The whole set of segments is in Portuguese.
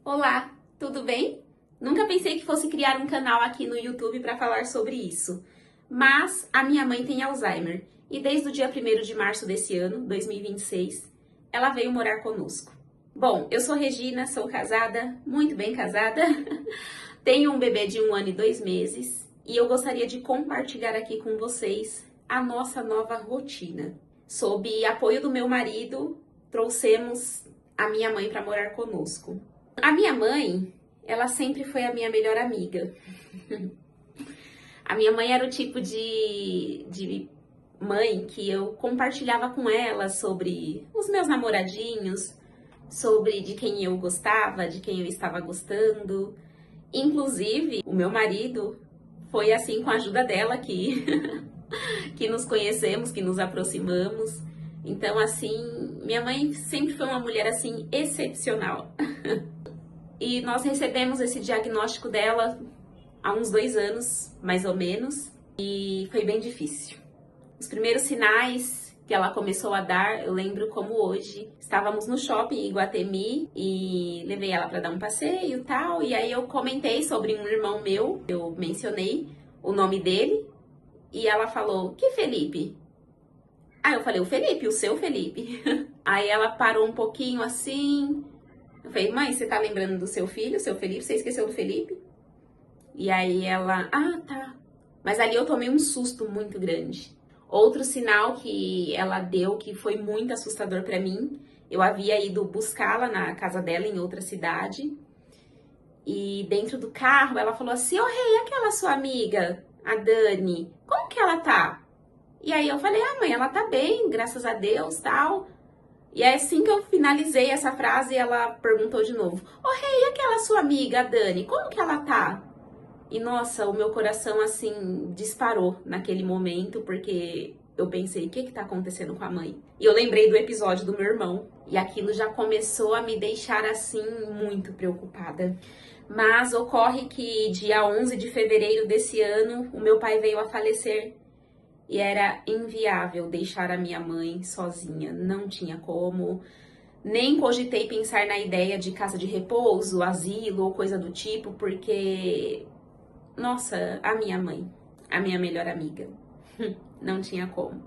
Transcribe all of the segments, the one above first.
Olá, tudo bem? Nunca pensei que fosse criar um canal aqui no YouTube para falar sobre isso, mas a minha mãe tem Alzheimer e desde o dia 1º de março desse ano, 2026, ela veio morar conosco. Bom, eu sou Regina, sou casada, muito bem casada, tenho um bebê de 1 ano e 2 meses e eu gostaria de compartilhar aqui com vocês a nossa nova rotina. Sob apoio do meu marido, trouxemos a minha mãe para morar conosco. A minha mãe, ela sempre foi a minha melhor amiga. A minha mãe era o tipo de mãe que eu compartilhava com ela sobre os meus namoradinhos, sobre de quem eu gostava, de quem eu estava gostando. Inclusive, o meu marido foi assim com a ajuda dela que nos conhecemos, que nos aproximamos. Então, assim, minha mãe sempre foi uma mulher assim excepcional. E nós recebemos esse diagnóstico dela há uns 2 anos, mais ou menos, e foi bem difícil. Os primeiros sinais que ela começou a dar, eu lembro como hoje. Estávamos no shopping em Iguatemi e levei ela para dar um passeio e tal, e aí eu comentei sobre um irmão meu, eu mencionei o nome dele, e ela falou, que Felipe? Aí eu falei, o Felipe, o seu Felipe. Aí ela parou um pouquinho assim. Eu falei, mãe, você tá lembrando do seu filho, seu Felipe? Você esqueceu do Felipe? E aí ela, tá. Mas ali eu tomei um susto muito grande. Outro sinal que ela deu que foi muito assustador pra mim, eu havia ido buscá-la na casa dela em outra cidade. E dentro do carro ela falou assim, ô Rei, aquela sua amiga, a Dani, como que ela tá? E aí eu falei, mãe, ela tá bem, graças a Deus, tal. E é assim que eu finalizei essa frase, ela perguntou de novo, ô Rei, e aquela sua amiga, a Dani, como que ela tá? E nossa, o meu coração assim disparou naquele momento, porque eu pensei, o que que tá acontecendo com a mãe? E eu lembrei do episódio do meu irmão, e aquilo já começou a me deixar assim muito preocupada. Mas ocorre que dia 11 de fevereiro desse ano, o meu pai veio a falecer. E era inviável deixar a minha mãe sozinha, não tinha como. Nem cogitei pensar na ideia de casa de repouso, asilo ou coisa do tipo, porque, nossa, a minha mãe, a minha melhor amiga, não tinha como.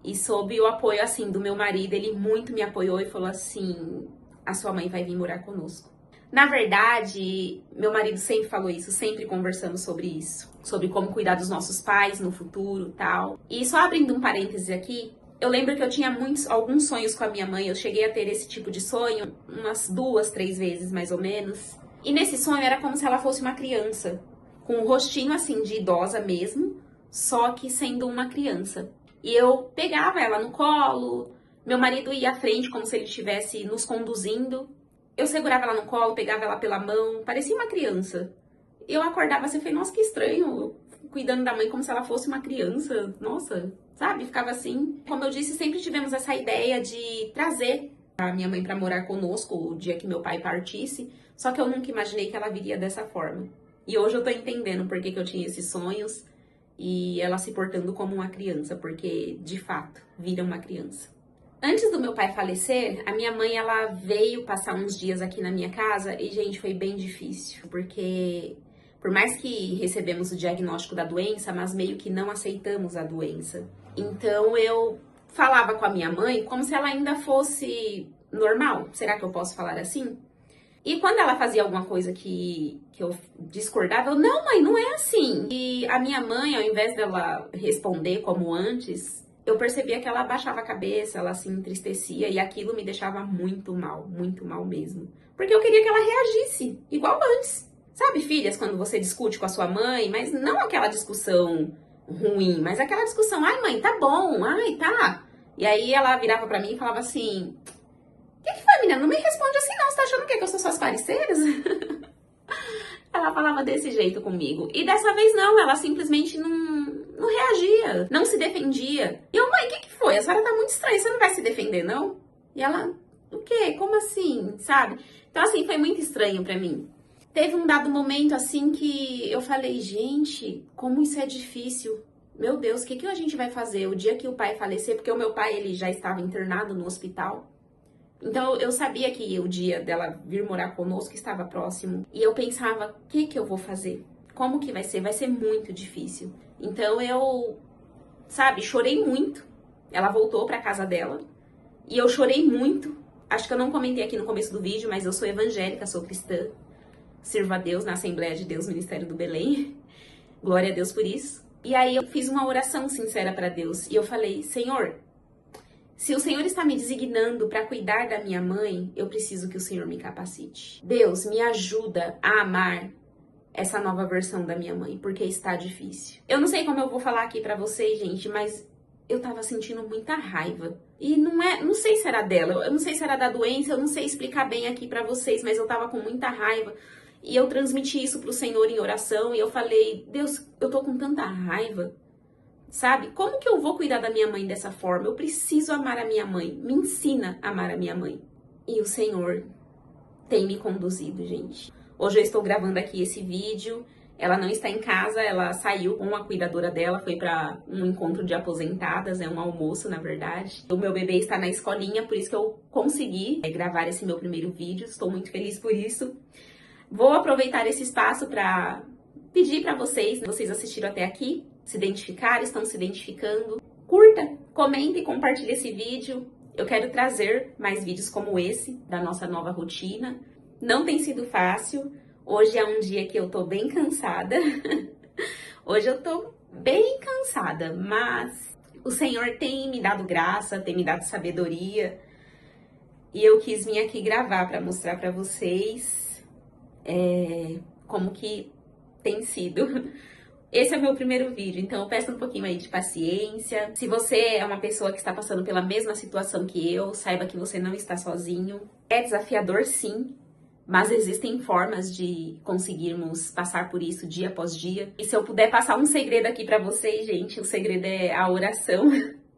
E sob o apoio, assim, do meu marido, ele muito me apoiou e falou assim, a sua mãe vai vir morar conosco. Na verdade, meu marido sempre falou isso, sempre conversamos sobre isso, sobre como cuidar dos nossos pais no futuro, tal. E só abrindo um parêntese aqui, eu lembro que eu tinha alguns sonhos com a minha mãe, eu cheguei a ter esse tipo de sonho umas 2, 3 vezes, mais ou menos. E nesse sonho era como se ela fosse uma criança, com um rostinho assim de idosa mesmo, só que sendo uma criança. E eu pegava ela no colo, meu marido ia à frente como se ele estivesse nos conduzindo. Eu segurava ela no colo, pegava ela pela mão, parecia uma criança. Eu acordava assim e falei, nossa, que estranho, cuidando da mãe como se ela fosse uma criança. Nossa, sabe? Ficava assim. Como eu disse, sempre tivemos essa ideia de trazer a minha mãe para morar conosco o dia que meu pai partisse. Só que eu nunca imaginei que ela viria dessa forma. E hoje eu tô entendendo por que eu tinha esses sonhos e ela se portando como uma criança, porque de fato vira uma criança. Antes do meu pai falecer, a minha mãe, ela veio passar uns dias aqui na minha casa e, gente, foi bem difícil, porque por mais que recebemos o diagnóstico da doença, mas meio que não aceitamos a doença. Então, eu falava com a minha mãe como se ela ainda fosse normal, será que eu posso falar assim? E quando ela fazia alguma coisa que eu discordava, eu, não, mãe, não é assim. E a minha mãe, ao invés dela responder como antes, eu percebia que ela abaixava a cabeça, ela se entristecia e aquilo me deixava muito mal mesmo. Porque eu queria que ela reagisse, igual antes. Sabe, filhas, quando você discute com a sua mãe, mas não aquela discussão ruim, mas aquela discussão, ai mãe, tá bom, ai, tá. E aí ela virava pra mim e falava assim, o que foi, menina? Não me responde assim não, você tá achando que eu sou suas parceiras? Ela falava desse jeito comigo. E dessa vez não, ela simplesmente não reagia, não se defendia. E eu, mãe, o que foi? A senhora tá muito estranha, você não vai se defender, não? E ela, o quê? Como assim? Sabe? Então, assim, foi muito estranho pra mim. Teve um dado momento, assim, que eu falei, gente, como isso é difícil. Meu Deus, o que a gente vai fazer o dia que o pai falecer? Porque o meu pai, ele já estava internado no hospital. Então eu sabia que o dia dela vir morar conosco estava próximo. E eu pensava, o que eu vou fazer? Como que vai ser? Vai ser muito difícil. Então eu, sabe, chorei muito. Ela voltou pra casa dela. E eu chorei muito. Acho que eu não comentei aqui no começo do vídeo, mas eu sou evangélica, sou cristã. Sirvo a Deus na Assembleia de Deus, Ministério do Belém. Glória a Deus por isso. E aí eu fiz uma oração sincera pra Deus. E eu falei, Senhor, se o Senhor está me designando para cuidar da minha mãe, eu preciso que o Senhor me capacite. Deus, me ajuda a amar essa nova versão da minha mãe, porque está difícil. Eu não sei como eu vou falar aqui pra vocês, gente, mas eu tava sentindo muita raiva. E não sei se era dela, eu não sei se era da doença, eu não sei explicar bem aqui pra vocês, mas eu tava com muita raiva. E eu transmiti isso pro Senhor em oração e eu falei, Deus, eu tô com tanta raiva. Sabe? Como que eu vou cuidar da minha mãe dessa forma? Eu preciso amar a minha mãe. Me ensina a amar a minha mãe. E o Senhor tem me conduzido, gente. Hoje eu estou gravando aqui esse vídeo. Ela não está em casa, ela saiu com a cuidadora dela, foi para um encontro de aposentadas, é um almoço, na verdade. O meu bebê está na escolinha, por isso que eu consegui gravar esse meu primeiro vídeo. Estou muito feliz por isso. Vou aproveitar esse espaço para pedir para vocês assistiram até aqui, se identificaram, estão se identificando, curta, comenta e compartilhe esse vídeo. Eu quero trazer mais vídeos como esse, da nossa nova rotina. Não tem sido fácil, hoje é um dia que eu tô bem cansada. Hoje eu tô bem cansada, mas o Senhor tem me dado graça, tem me dado sabedoria. E eu quis vir aqui gravar para mostrar para vocês como que tem sido. Esse é o meu primeiro vídeo, então eu peço um pouquinho aí de paciência. Se você é uma pessoa que está passando pela mesma situação que eu, saiba que você não está sozinho. É desafiador, sim, mas existem formas de conseguirmos passar por isso dia após dia. E se eu puder passar um segredo aqui pra vocês, gente, o segredo é a oração.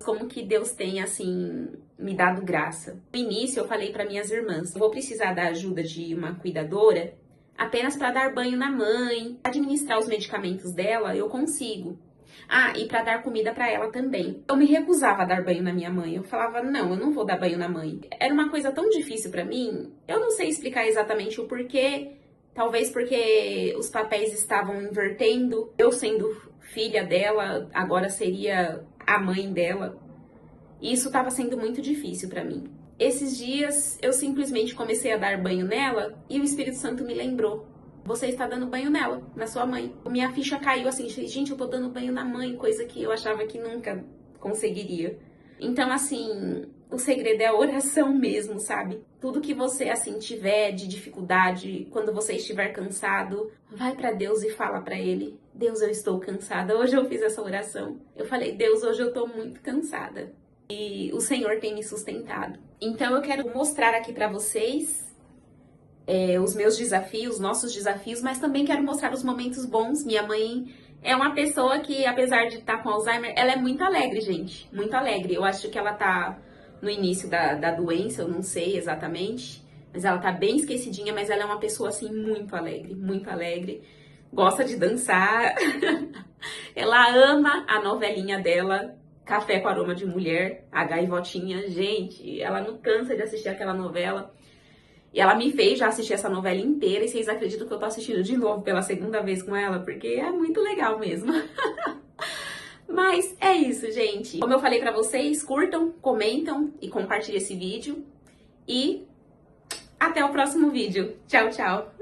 Como que Deus tem, assim, me dado graça. No início eu falei para minhas irmãs, eu vou precisar da ajuda de uma cuidadora apenas para dar banho na mãe, administrar os medicamentos dela, eu consigo. Ah, e para dar comida para ela também. Eu me recusava a dar banho na minha mãe. Eu falava, não, eu não vou dar banho na mãe. Era uma coisa tão difícil para mim. Eu não sei explicar exatamente o porquê. Talvez porque os papéis estavam invertendo. Eu sendo filha dela, agora seria a mãe dela. E isso estava sendo muito difícil para mim. Esses dias eu simplesmente comecei a dar banho nela e o Espírito Santo me lembrou. Você está dando banho nela, na sua mãe. Minha ficha caiu assim, gente, eu tô dando banho na mãe, coisa que eu achava que nunca conseguiria. Então, assim, o segredo é a oração mesmo, sabe? Tudo que você, assim, tiver de dificuldade, quando você estiver cansado, vai pra Deus e fala pra Ele, Deus, eu estou cansada. Hoje eu fiz essa oração. Eu falei, Deus, hoje eu tô muito cansada. E o Senhor tem me sustentado. Então eu quero mostrar aqui pra vocês os meus desafios, nossos desafios, mas também quero mostrar os momentos bons. Minha mãe é uma pessoa que, apesar de estar com Alzheimer, ela é muito alegre, gente. Muito alegre. Eu acho que ela tá no início da doença, eu não sei exatamente. Mas ela tá bem esquecidinha, mas ela é uma pessoa, assim, muito alegre. Muito alegre. Gosta de dançar. Ela ama a novelinha dela, Café com Aroma de Mulher, a Gaivotinha. Gente, ela não cansa de assistir aquela novela. E ela me fez já assistir essa novela inteira e vocês acreditam que eu tô assistindo de novo pela segunda vez com ela? Porque é muito legal mesmo. Mas é isso, gente. Como eu falei pra vocês, curtam, comentam e compartilhem esse vídeo. E até o próximo vídeo. Tchau, tchau.